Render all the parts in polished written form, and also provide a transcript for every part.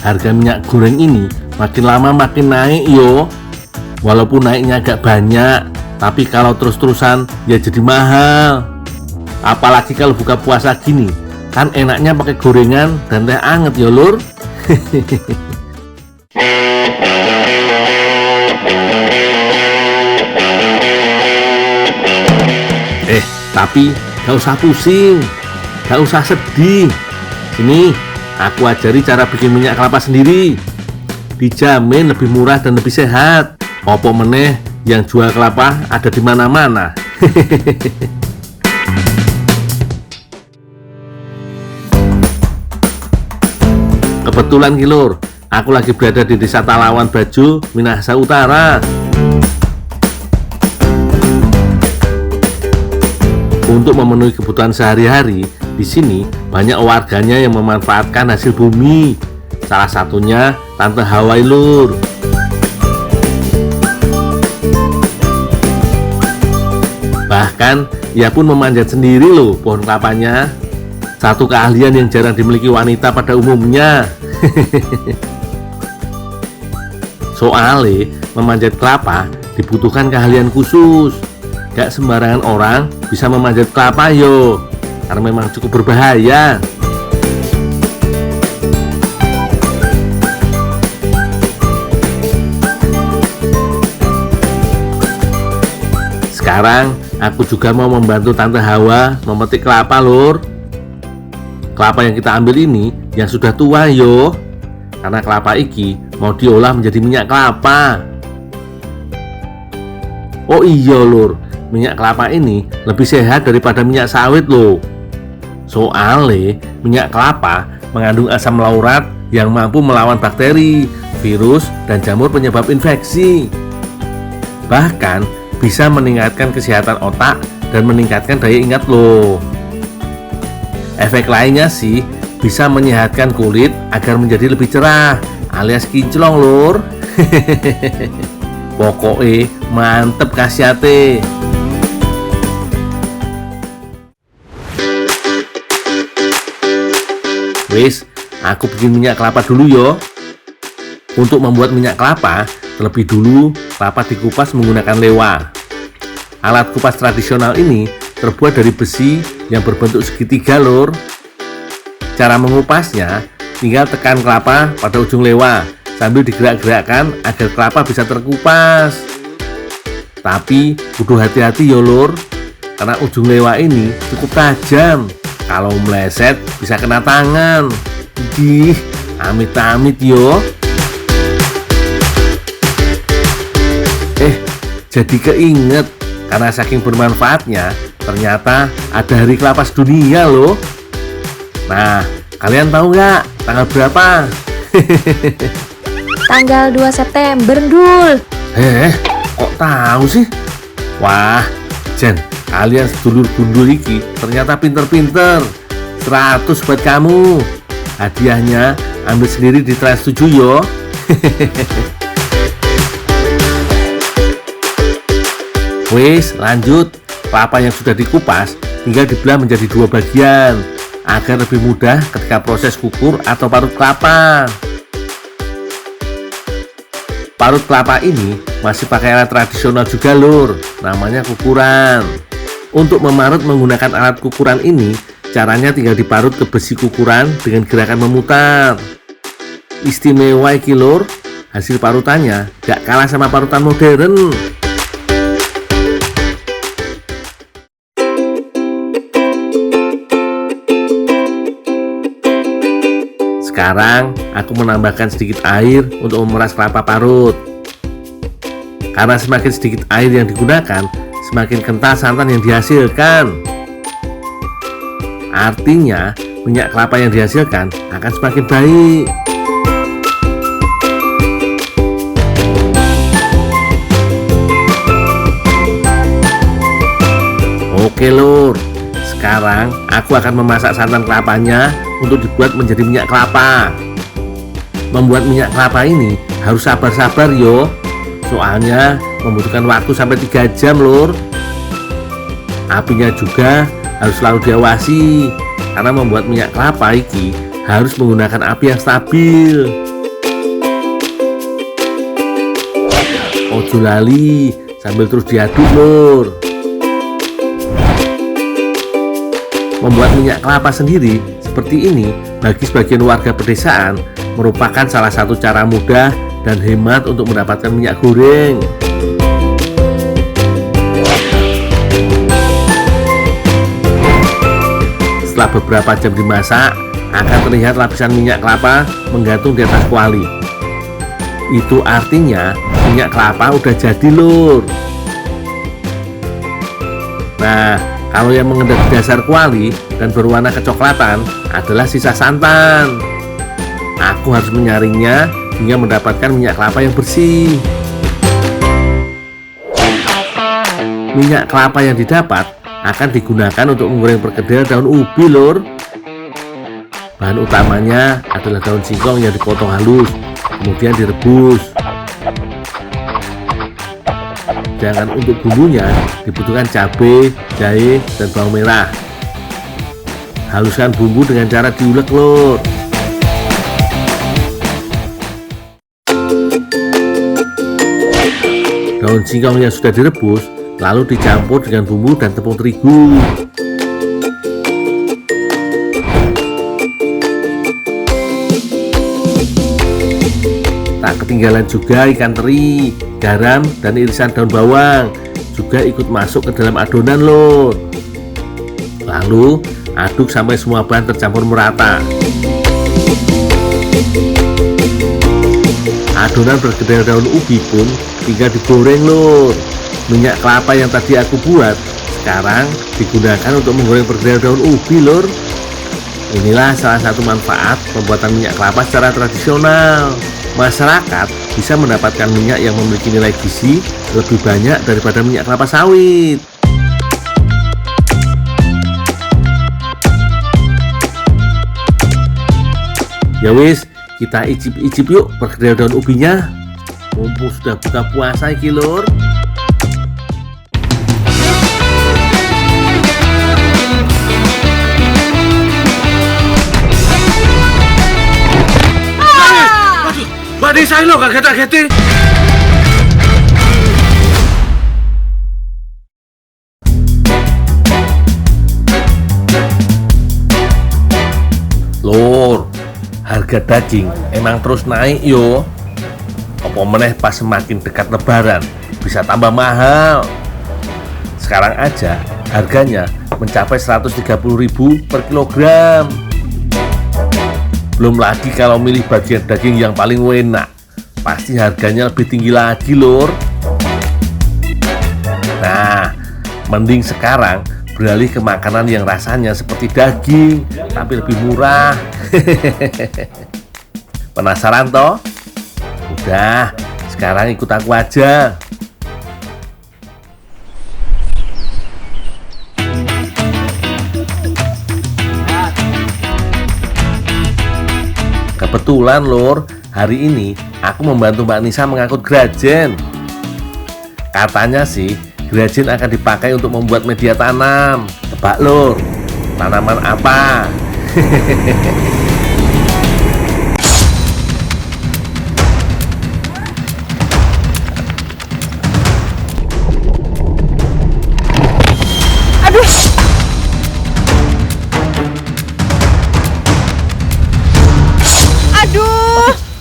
harga minyak goreng ini makin lama makin naik yo. Walaupun naiknya agak banyak, tapi kalau terus-terusan ya jadi mahal. Apalagi kalau buka puasa gini, kan enaknya pakai gorengan dan teh anget ya lur. Tapi gak usah pusing, gak usah sedih. Sini, aku ajari cara bikin minyak kelapa sendiri. Dijamin lebih murah dan lebih sehat. Opo meneh yang jual kelapa ada di mana-mana. Kebetulan Lur, aku lagi berada di Desa Talawan Bajo, Minahasa Utara. Untuk memenuhi kebutuhan sehari-hari, di sini banyak warganya yang memanfaatkan hasil bumi. Salah satunya Tante Hawai Lur. Bahkan ia pun memanjat sendiri loh pohon kelapanya. Satu keahlian yang jarang dimiliki wanita pada umumnya. Soalnya memanjat kelapa dibutuhkan keahlian khusus. Gak sembarangan orang bisa memanjat kelapa yo, karena memang cukup berbahaya. Sekarang aku juga mau membantu Tante Hawa memetik kelapa lur. Kelapa yang kita ambil ini yang sudah tua yo, karena kelapa iki mau diolah menjadi minyak kelapa. Oh iya lur, minyak kelapa ini lebih sehat daripada minyak sawit loh. Soalnya minyak kelapa mengandung asam laurat yang mampu melawan bakteri, virus, dan jamur penyebab infeksi. Bahkan bisa meningkatkan kesehatan otak dan meningkatkan daya ingat loh. Efek lainnya sih bisa menyehatkan kulit agar menjadi lebih cerah alias kinclong lur. Pokoknya mantep khasiate. Wis, aku bikin minyak kelapa dulu yo. Untuk membuat minyak kelapa, terlebih dulu kelapa dikupas menggunakan lewa. Alat kupas tradisional ini terbuat dari besi yang berbentuk segitiga lur. Cara mengupasnya, tinggal tekan kelapa pada ujung lewa sambil digerak-gerakkan agar kelapa bisa terkupas. Tapi kudu hati-hati yo lur, karena ujung lewa ini cukup tajam. Kalau meleset bisa kena tangan. Dih, amit-amit yo. Jadi keinget, karena saking bermanfaatnya, ternyata ada hari kelapa sedunia loh. Nah, kalian tahu nggak tanggal berapa? Tanggal 2 September, Dul. Kok tahu sih? Wah, Jen, kalian sedulur gundul iki ternyata pinter-pinter. 100 buat kamu. Hadiahnya ambil sendiri di Trans 7 yo. Wis, lanjut. Kelapa yang sudah dikupas tinggal dibelah menjadi 2 bagian agar lebih mudah ketika proses kukur atau parut kelapa. Parut kelapa ini masih pakai alat tradisional juga lur, namanya kukuran. Untuk memarut menggunakan alat kukuran ini, caranya tinggal diparut ke besi kukuran dengan gerakan memutar. Istimewa iki lur, hasil parutannya gak kalah sama parutan modern. Sekarang aku menambahkan sedikit air untuk memeras kelapa parut. Karena semakin sedikit air yang digunakan, semakin kental santan yang dihasilkan. Artinya, minyak kelapa yang dihasilkan akan semakin baik. Oke lur, sekarang aku akan memasak santan kelapanya untuk dibuat menjadi minyak kelapa. Membuat minyak kelapa ini harus sabar-sabar yo, soalnya membutuhkan waktu sampai 3 jam lur. Apinya juga harus selalu diawasi, karena membuat minyak kelapa iki harus menggunakan api yang stabil. Ojo lali sambil terus diaduk lur. Membuat minyak kelapa sendiri seperti ini bagi sebagian warga pedesaan merupakan salah satu cara mudah dan hemat untuk mendapatkan minyak goreng. Setelah beberapa jam dimasak, akan terlihat lapisan minyak kelapa menggantung di atas kuali. Itu artinya minyak kelapa udah jadi lur. Nah, kalau yang mengendap di dasar kuali dan berwarna kecoklatan adalah sisa santan. Aku harus menyaringnya hingga mendapatkan minyak kelapa yang bersih. Minyak kelapa yang didapat akan digunakan untuk menggoreng perkedel daun ubi lur. Bahan utamanya adalah daun singkong yang dipotong halus, kemudian direbus. Sedangkan untuk bumbunya dibutuhkan cabai, jahe, dan bawang merah. Haluskan bumbu dengan cara diulek lur. Daun singkong yang sudah direbus lalu dicampur dengan bumbu dan tepung terigu. Tak ketinggalan juga ikan teri, garam, dan irisan daun bawang juga ikut masuk ke dalam adonan lur. Lalu aduk sampai semua bahan tercampur merata. Adonan perkedel daun ubi pun tinggal digoreng lur. Minyak kelapa yang tadi aku buat sekarang digunakan untuk menggoreng perkedel daun ubi lur. Inilah salah satu manfaat pembuatan minyak kelapa secara tradisional. Masyarakat bisa mendapatkan minyak yang memiliki nilai gizi lebih banyak daripada minyak kelapa sawit. Ya wis, kita icip-icip yuk perkedel daun ubinya. Mumpung sudah buka puasa iki lur. Mbak Nisa lo kaget-kagetin. Lur, harga daging emang terus naik yo. Apa meneh pas semakin dekat lebaran bisa tambah mahal. Sekarang aja harganya mencapai 130.000 per kilogram. Belum lagi kalau milih bagian daging yang paling enak, pasti harganya lebih tinggi lagi lur. Nah, mending sekarang beralih ke makanan yang rasanya seperti daging tapi lebih murah. Penasaran toh? Udah, sekarang ikut aku aja. Kebetulan lur, hari ini aku membantu Mbak Nisa mengangkut grajen. Katanya sih, grajen akan dipakai untuk membuat media tanam. Tebak lur, tanaman apa?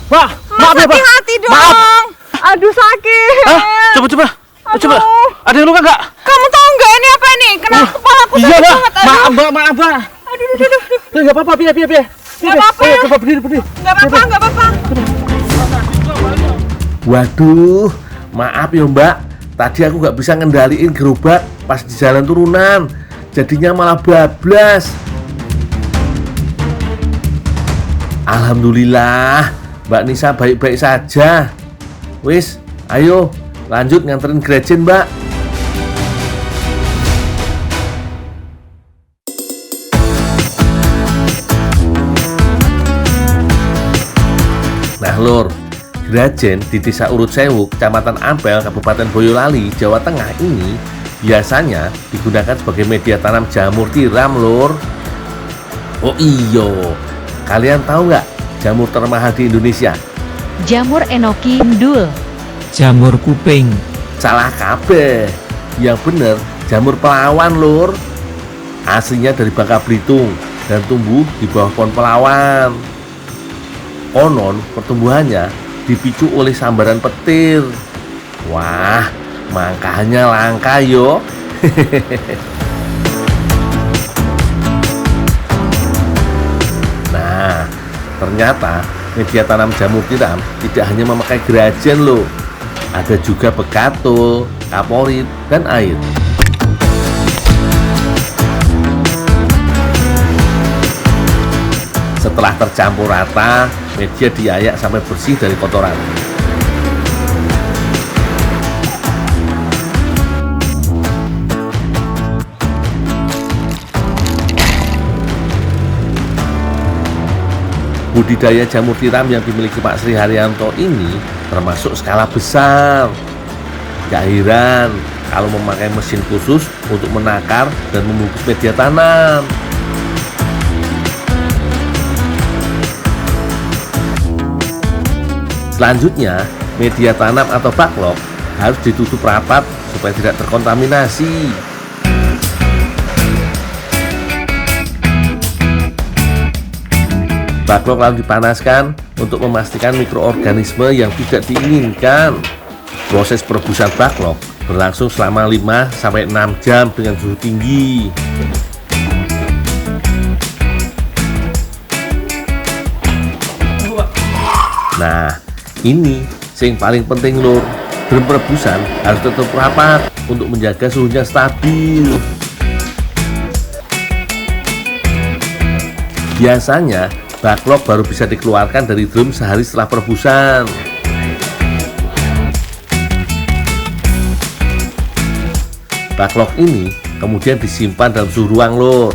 Pak, maaf ya Pak. Hati-hati dong. Maaf. Aduh sakit. Hah? Coba. Ada yang luka nggak? Kamu tahu nggak ini apa ini? Kenapa kepalaku Iya sakit Pak. banget? Maaf Pak. Aduh. Nggak apa-apa, biar. Nggak apa-apa. Ayo, coba berdiri. Nggak apa-apa. Waduh, maaf ya Mbak. Tadi aku nggak bisa ngendaliin gerobak pas di jalan turunan. Jadinya malah bablas. Alhamdulillah, Mbak Nisa baik-baik saja. Wis, ayo lanjut nganterin grajen Mbak. Nah lur, grajen di Desa Urut Sewu, Kecamatan Ampel, Kabupaten Boyolali, Jawa Tengah ini biasanya digunakan sebagai media tanam jamur tiram lur. Oh iyo, Kalian tahu nggak jamur termahal di Indonesia? Jamur enoki endul. Jamur kuping. Salah kabeh. Yang bener jamur pelawan lur. Aslinya dari Bangka Belitung dan tumbuh di bawah pohon pelawan. Konon pertumbuhannya dipicu oleh sambaran petir. Wah, makanya langka yo. Nah, ternyata media tanam jamur tiram tidak hanya memakai gerajen loh. Ada juga bekatul, kaporit, dan air. Setelah tercampur rata, media diayak sampai bersih dari kotoran. Budidaya jamur tiram yang dimiliki Pak Sri Haryanto ini termasuk skala besar. Gak heran kalau memakai mesin khusus untuk menakar dan membungkus media tanam. Selanjutnya, media tanam atau backlog harus ditutup rapat supaya tidak terkontaminasi. Backlog lalu dipanaskan untuk memastikan mikroorganisme yang tidak diinginkan. Proses perebusan backlog berlangsung selama 5-6 jam dengan suhu tinggi. Nah, ini yang paling penting lur. Drum perebusan harus tetap rapat untuk menjaga suhunya stabil. Biasanya backlog baru bisa dikeluarkan dari drum sehari setelah perebusan. Backlog ini kemudian disimpan dalam suhu ruang lur.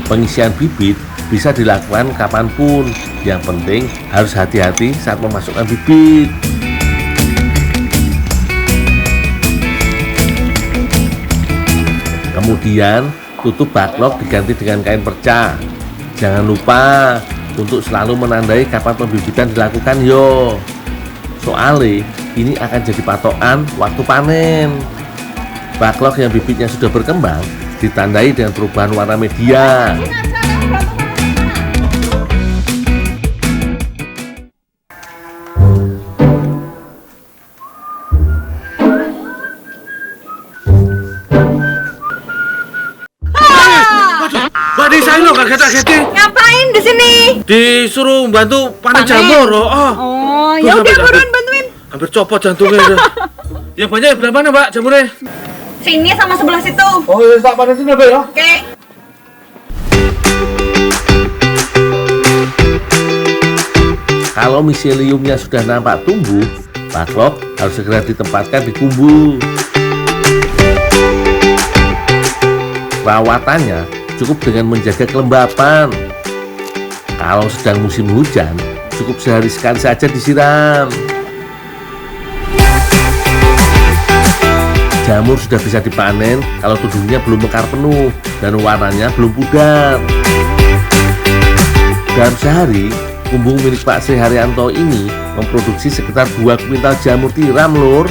Pengisian bibit bisa dilakukan kapanpun. Yang penting harus hati-hati saat memasukkan bibit. Kemudian tutup backlog diganti dengan kain perca. Jangan lupa untuk selalu menandai kapan pembibitan dilakukan yo. Soalnya ini akan jadi patokan waktu panen. Backlog yang bibitnya sudah berkembang ditandai dengan perubahan warna media. Mbak Desa lo kaget-kagetin. Ngapain di sini? Disuruh bantu panen Panen? jamur. Oh, Oh, Tuh, ya udah sampai buruan sakit. bantuin. Hampir copot jantungnya. Yang banyak belah mana, Mbak, jamurnya? Sini sama sebelah situ. Oh, ya tak panetin Mbak ya. Oke. Kalau miseliumnya sudah nampak tumbuh, backlog harus segera ditempatkan di kumbu. Perawatannya cukup dengan menjaga kelembapan. Kalau sedang musim hujan, cukup sehari sekali saja disiram. Jamur sudah bisa dipanen kalau tubuhnya belum mekar penuh dan warnanya belum pudar. Dalam sehari, kumbung milik Pak Sri Haryanto ini memproduksi sekitar 2 kuintal jamur tiram lur.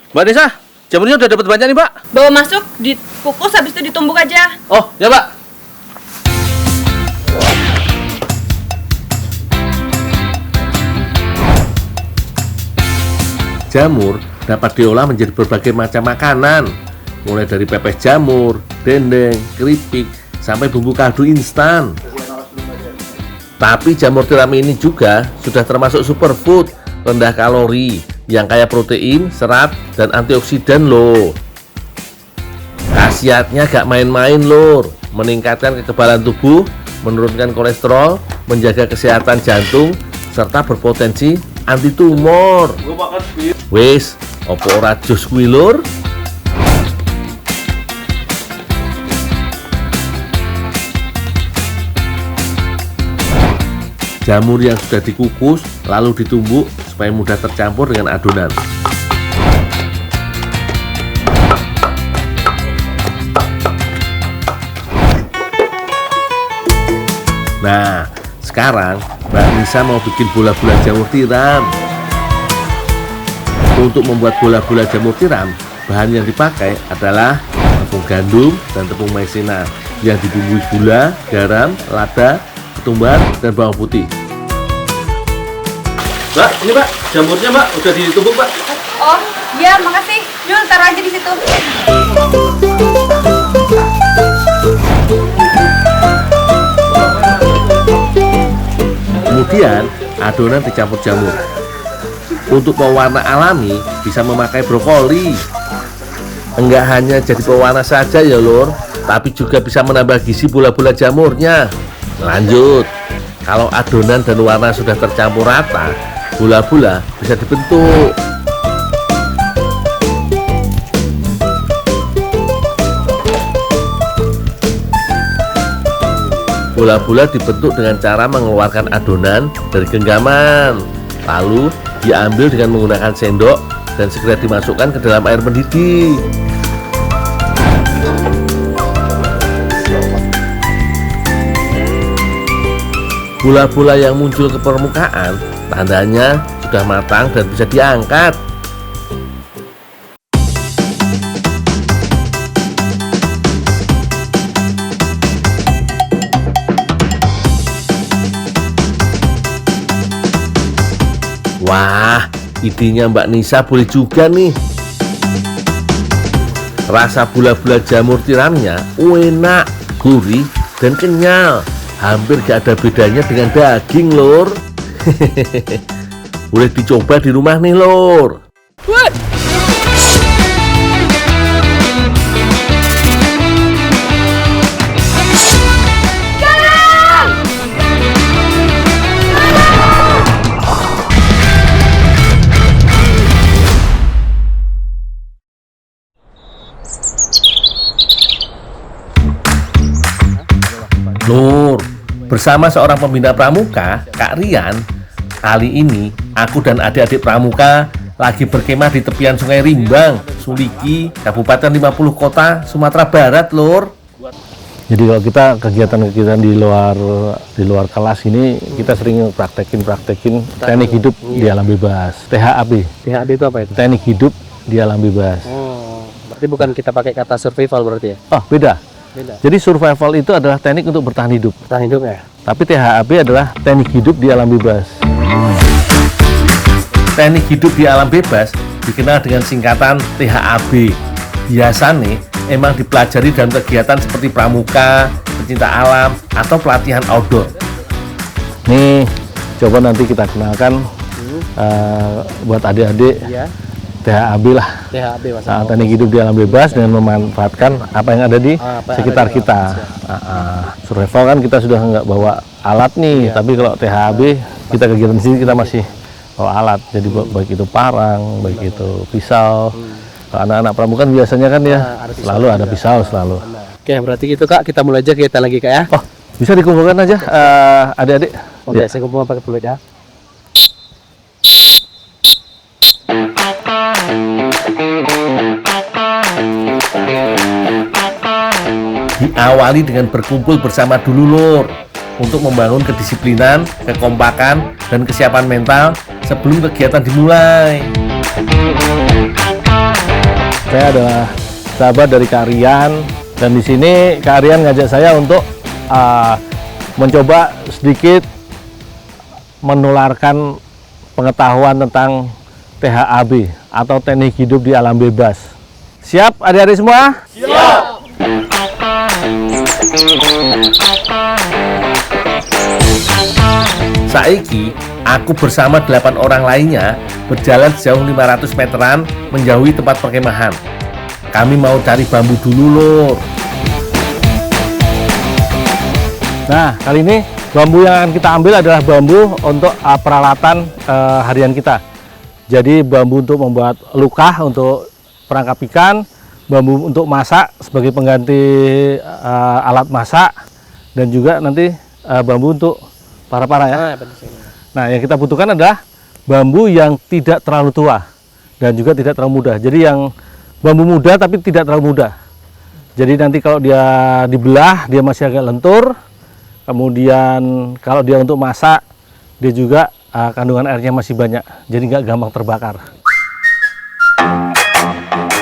Mbak Desa, jamurnya udah dapat banyak nih, Mbak. Bawa masuk, dikukus habis itu ditumbuk aja. Oh, ya, Mbak. Jamur dapat diolah menjadi berbagai macam makanan, mulai dari pepes jamur, dendeng, keripik, sampai bumbu kaldu instan. Tapi jamur tiram ini juga sudah termasuk superfood, rendah kalori, yang kaya protein, serat, dan antioksidan loh. Khasiatnya gak main-main lur, meningkatkan kekebalan tubuh, menurunkan kolesterol, menjaga kesehatan jantung, serta berpotensi anti tumor. Wis, opo ora jos kuwi lur? Jamur yang sudah dikukus lalu ditumbuk supaya mudah tercampur dengan adonan. Nah, sekarang Mbak Nisa mau bikin bola-bola jamur tiram. Untuk membuat bola-bola jamur tiram, bahan yang dipakai adalah tepung gandum dan tepung maizena yang dibumbui gula, garam, lada, ketumbar, dan bawang putih. Mbak, ini Mbak, jamurnya Mbak, udah ditumbuk Mbak. Oh, iya makasih. Yuk, taruh aja di situ. Kemudian adonan dicampur jamur. Untuk pewarna alami bisa memakai brokoli. Enggak hanya jadi pewarna saja ya lur, tapi juga bisa menambah gizi bola-bola jamurnya. Lanjut, kalau adonan dan warna sudah tercampur rata, bola-bola bisa dibentuk. Bola-bola dibentuk dengan cara mengeluarkan adonan dari genggaman, lalu diambil dengan menggunakan sendok dan segera dimasukkan ke dalam air mendidih. Bola-bola yang muncul ke permukaan tandanya sudah matang dan bisa diangkat. Wah, idenya Mbak Nisa boleh juga nih. Rasa bola-bola jamur tiramnya enak, gurih, dan kenyal. Hampir gak ada bedanya dengan daging, lor. Boleh dicoba di rumah nih, lor. Lur, bersama seorang pembina pramuka, Kak Rian. Kali ini aku dan adik-adik pramuka lagi berkemah di tepian Sungai Rimbang, Suliki, Kabupaten 50 Kota, Sumatera Barat, Lur. Jadi kalau kita kegiatan-kegiatan di luar kelas ini kita sering praktekin teknik hidup di alam bebas. THAB. THAB itu apa itu? Teknik hidup di alam bebas. Oh, berarti bukan kita pakai kata survival berarti ya? Oh, beda. Beda. Jadi survival itu adalah teknik untuk bertahan hidup. Bertahan hidup ya? Tapi THAB adalah teknik hidup di alam bebas. Teknik hidup di alam bebas dikenal dengan singkatan THAB. Biasanya emang dipelajari dalam kegiatan seperti pramuka, pencinta alam, atau pelatihan outdoor. Nih, coba nanti kita kenalkan buat adik-adik Iya. THAB lah. THAB Mas. Teknik hidup di alam bebas dengan memanfaatkan apa yang ada di apa yang sekitar ada di kita. Survival kan kita sudah nggak bawa alat nih, tapi kalau THAB kita kegiatan di sini kita masih bawa alat. Jadi baik itu parang, baik itu pisau. Kalau anak-anak pramuka kan biasanya kan ya ada pisau selalu ada juga. pisau selalu. Oke, berarti gitu Kak, kita mulai aja kita lagi Kak ya. Oh, bisa dikumpulkan aja adik-adik. Oke, Ya. saya kumpul pakai peluit ya. Diawali dengan berkumpul bersama dulu, Lur, untuk membangun kedisiplinan, kekompakan, dan kesiapan mental sebelum kegiatan dimulai. Saya adalah sahabat dari Kak Rian, dan di sini Kak Rian ngajak saya untuk mencoba sedikit menularkan pengetahuan tentang THAB atau teknik hidup di alam bebas. Siap adik-adik semua? Siap! Saiki, aku bersama 8 orang lainnya berjalan sejauh 500 meteran menjauhi tempat perkemahan. Kami mau cari bambu dulu, Lur. Nah, kali ini bambu yang akan kita ambil adalah bambu untuk peralatan harian kita. Jadi bambu untuk membuat luka untuk perangkap ikan, bambu untuk masak sebagai pengganti alat masak, dan juga nanti bambu untuk parah-parah ya. benar sekali. Nah, yang kita butuhkan adalah bambu yang tidak terlalu tua dan juga tidak terlalu muda. Jadi yang bambu muda tapi tidak terlalu muda. Jadi nanti kalau dia dibelah, dia masih agak lentur. Kemudian kalau dia untuk masak, dia juga kandungan airnya masih banyak. Jadi nggak gampang terbakar.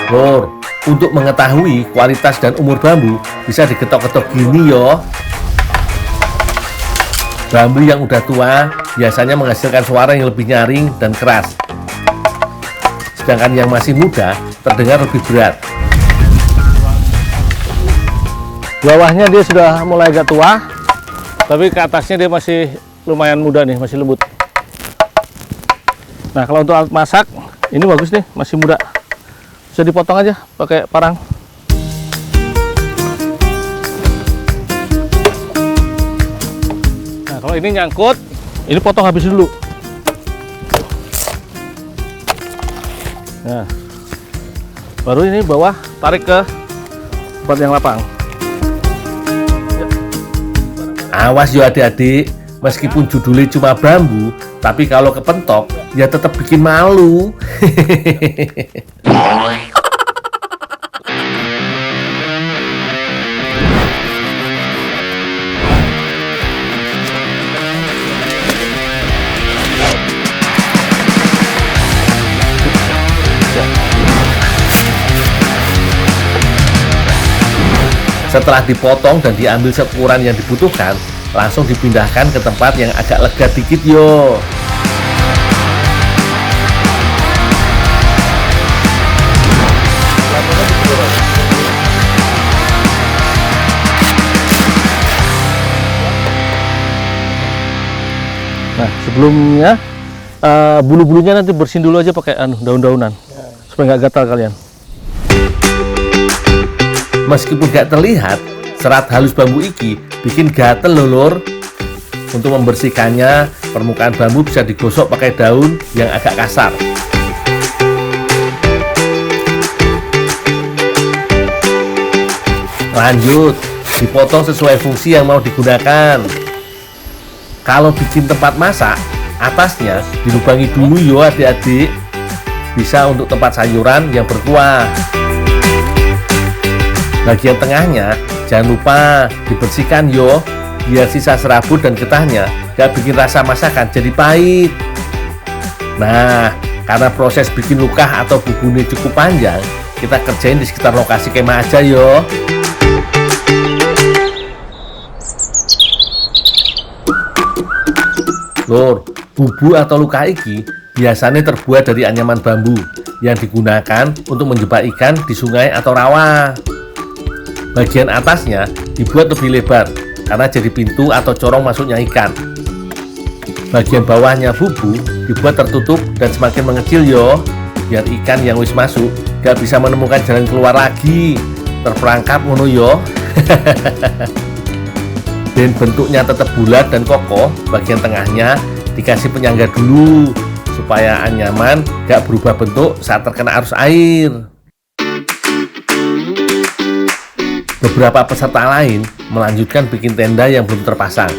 Lur, untuk mengetahui kualitas dan umur bambu bisa diketok-ketok gini yo. Bambu yang udah tua biasanya menghasilkan suara yang lebih nyaring dan keras. Sedangkan yang masih muda terdengar lebih berat. Bawahnya dia sudah mulai agak tua, tapi ke atasnya dia masih lumayan muda nih, masih lembut. Nah, kalau untuk alat masak, ini bagus nih, masih muda. Bisa dipotong aja pakai parang. Nah, kalau ini nyangkut, ini potong habis dulu. Nah, baru ini bawah tarik ke tempat yang lapang. Awas yo adik-adik, meskipun judulnya cuma bambu, tapi kalau kepentok ya tetap bikin malu. Setelah dipotong dan diambil seukuran yang dibutuhkan, langsung dipindahkan ke tempat yang agak lega dikit yo. Nah, sebelumnya bulu-bulunya nanti bersihin dulu aja pakai daun-daunan supaya nggak gatal kalian. Meskipun gak terlihat, serat halus bambu iki bikin gatel lho lur. Untuk membersihkannya, permukaan bambu bisa digosok pakai daun yang agak kasar. Lanjut, dipotong sesuai fungsi yang mau digunakan. Kalau bikin tempat masak, atasnya dilubangi dulu yo adik-adik. Bisa untuk tempat sayuran yang berkuah. Bagian tengahnya jangan lupa dibersihkan yo, biar sisa serabut dan getahnya gak bikin rasa masakan jadi pahit. Nah, karena proses bikin lukah atau bubune cukup panjang, kita kerjain di sekitar lokasi kemah aja yo. Lur, bubu atau luka iki biasanya terbuat dari anyaman bambu yang digunakan untuk menjebak ikan di sungai atau rawa. Bagian atasnya dibuat lebih lebar karena jadi pintu atau corong masuknya ikan. Bagian bawahnya bubu dibuat tertutup dan semakin mengecil yo, biar ikan yang wis masuk gak bisa menemukan jalan keluar lagi, terperangkap ngono yo. Dan bentuknya tetap bulat dan kokoh. Bagian tengahnya dikasih penyangga dulu supaya anyaman gak berubah bentuk saat terkena arus air. Beberapa peserta lain melanjutkan bikin tenda yang belum terpasang.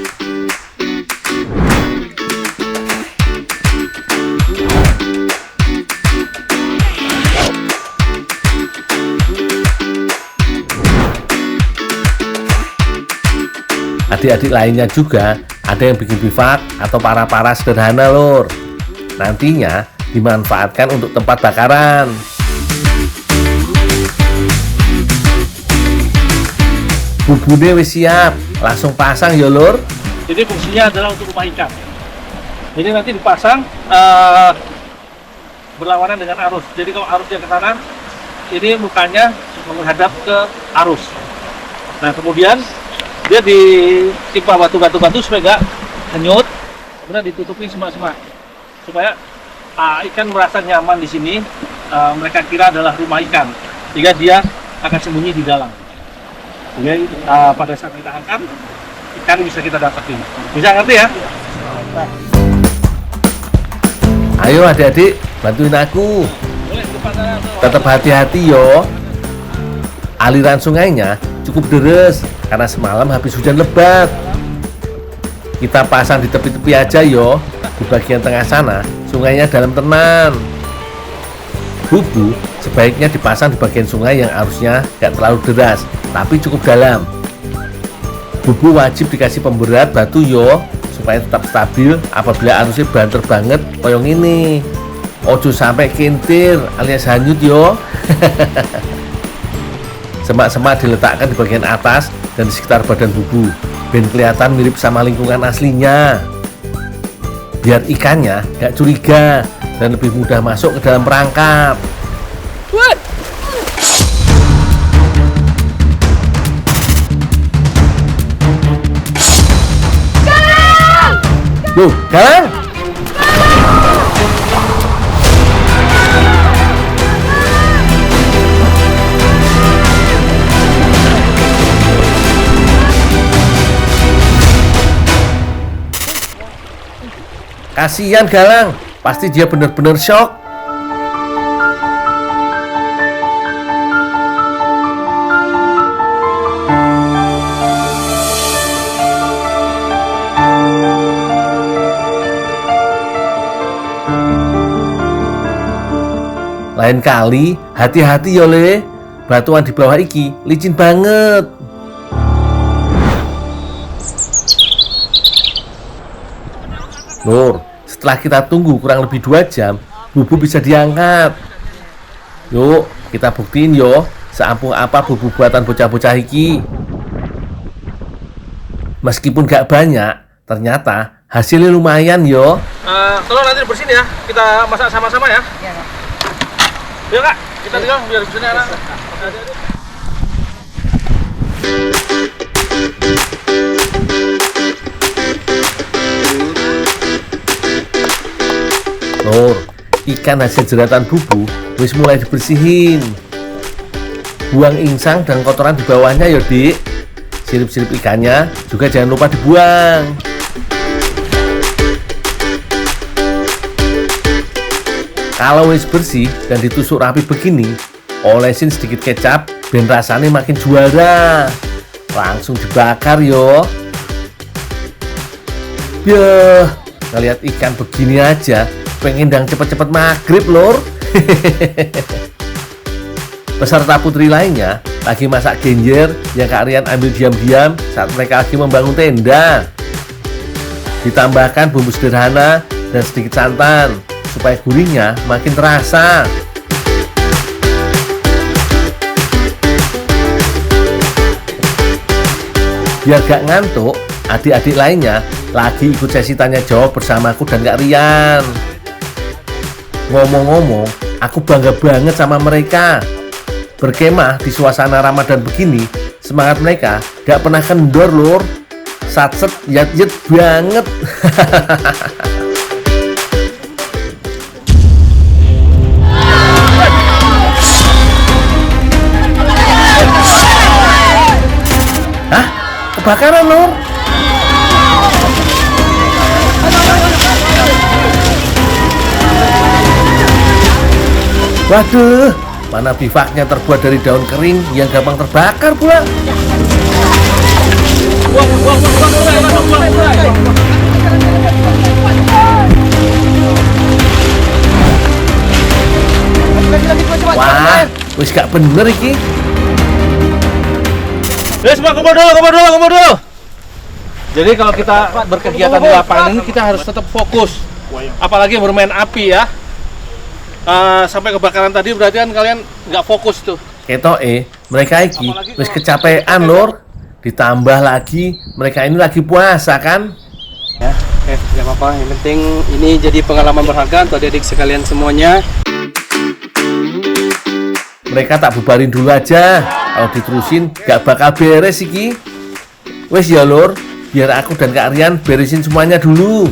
Adik-adik lainnya juga ada yang bikin bivak atau para-para sederhana lur. Nantinya dimanfaatkan untuk tempat bakaran. Bubune wis siap, langsung pasang ya lur. Jadi fungsinya adalah untuk rumah ikan. Jadi nanti dipasang berlawanan dengan arus. Jadi kalau arusnya ke kanan, ini mukanya menghadap ke arus. Nah, kemudian dia ditimpa batu-batu supaya nggak hanyut, kemudian ditutupi semak-semak supaya ikan merasa nyaman di sini. Mereka kira adalah rumah ikan, sehingga dia akan sembunyi di dalam. Jadi pada saat kita angkat, ikan bisa kita dapetin. Bisa ngerti ya? Ayo adik-adik, bantuin aku. Tetap hati-hati yo. Aliran sungainya cukup deres karena semalam habis hujan lebat. Kita pasang di tepi-tepi aja yo. Di bagian tengah sana, sungainya dalam tenan. Bubu sebaiknya dipasang di bagian sungai yang arusnya gak terlalu deras, tapi cukup dalam. Bubu wajib dikasih pemberat batu yo, supaya tetap stabil apabila arusnya banter banget koyong ini. Ojo sampai kintir alias hanyut yo. Semak-semak diletakkan di bagian atas dan di sekitar badan bubu, biar kelihatan mirip sama lingkungan aslinya. Biar ikannya gak curiga dan lebih mudah masuk ke dalam perangkap. Loh, Galang! Kasihan Galang, pasti dia benar-benar shock. Lain kali, hati-hati yo le. Batuan di bawah iki licin banget. Nur, setelah kita tunggu kurang lebih 2 jam, bubu bisa diangkat. Yuk, kita buktiin yo, seampuh apa bubu buatan bocah-bocah iki. Meskipun gak banyak, ternyata hasilnya lumayan yo. Tolong nanti dibersihin ya. Kita masak sama-sama ya. Iya, Kak. Yuk, Kak. Kita tinggal biar di sini anak. Nur, ikan hasil jeratan bubu wis mulai dibersihin. Buang insang dan kotoran di bawahnya ya, Dik. Sirip-sirip ikannya juga jangan lupa dibuang. Kalau wis bersih dan ditusuk rapi begini, olesin sedikit kecap biar rasanya makin juara. Langsung dibakar yo. Yah, ngeliat ikan begini aja pengen dang cepet-cepet maghrib lor. Peserta putri lainnya lagi masak genjer yang Kak Rian ambil diam-diam saat mereka lagi membangun tenda. Ditambahkan bumbu sederhana dan sedikit santan supaya gurihnya makin terasa. Biar gak ngantuk, adik-adik lainnya lagi ikut sesi tanya jawab bersamaku dan Kak Rian. Ngomong-ngomong, aku bangga banget sama mereka. Berkemah di suasana Ramadan begini, semangat mereka gak pernah kendor lur. Satset yat-yat banget. Hah? Kebakaran lur? Waduh, mana bivaknya terbuat dari daun kering yang gampang terbakar pula. Wah, wis gak bener iki. Semua kumpul dulu. Jadi kalau kita berkegiatan di lapangan ini kita harus tetap fokus. Apalagi bermain api ya. Sampai kebakaran tadi berarti kan kalian nggak fokus tuh. Ketoke, mereka iki wis kecapean lur. Ditambah lagi mereka ini lagi puasa kan. Ya, nggak apa-apa. Yang penting ini jadi pengalaman berharga untuk adik-adik sekalian semuanya. Mereka tak bubarin dulu aja. Kalau diterusin gak bakal beres iki. Wes ya lur, biar aku dan Kak Rian beresin semuanya dulu.